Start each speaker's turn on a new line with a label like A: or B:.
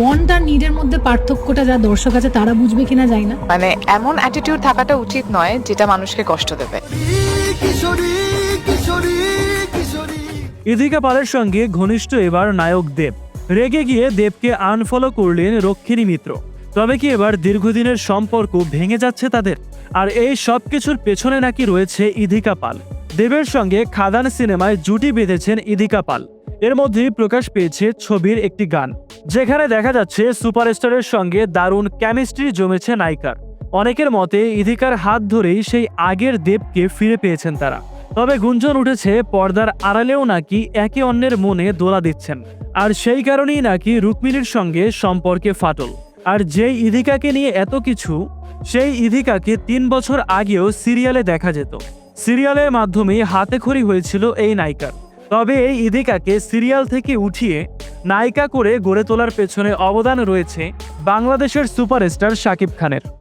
A: Want আর নিডের মধ্যে পার্থক্যটা যা দর্শক আছে তারা বুঝবে কিনা যায় না।
B: মানে এমন অ্যাটিটিউড থাকাটা উচিত নয় যেটা মানুষকে কষ্ট দেবে।
C: ইধিকা পালের সঙ্গে ঘনিষ্ঠ এবার নায়ক দেব। রেগে গিয়ে দেবকে আনফলো করলেন রক্ষিণী মিত্র। তবে কি এবার দীর্ঘদিনের সম্পর্ক ভেঙে যাচ্ছে তাদের? আর এই সব কিছুর পেছনে নাকি রয়েছে ইধিকা পাল। দেবের সঙ্গে খাদান সিনেমায় জুটি বেঁধেছেন ইধিকা পাল। এর মধ্যেই প্রকাশ পেয়েছে ছবির একটি গান, যেখানে দেখা যাচ্ছে সুপারস্টারের সঙ্গে দারুণ কেমিস্ট্রি জমেছে নায়িকার। অনেকের মতে ইধিকার হাত ধরেই সেই আগের দেবকে ফিরে পেয়েছেন তারা। তবে গুঞ্জন উঠেছে পর্দার আড়ালেও নাকি একে অন্যের মনে দোলা দিচ্ছেন, আর সেই কারণেই নাকি রুক্মিণীর সঙ্গে সম্পর্কে ফাটল। আর যেই ইধিকাকে নিয়ে এত কিছু, সেই ইধিকাকে 3 বছর আগেও সিরিয়ালে দেখা যেত। সিরিয়ালের মাধ্যমেই হাতেখড়ি হয়েছিল এই নায়িকার। তবে এই ইধিকাকে সিরিয়াল থেকে উঠিয়ে নায়িকা করে গড়ে তোলার পেছনে অবদান রয়েছে বাংলাদেশের সুপারস্টার শাকিব খানের।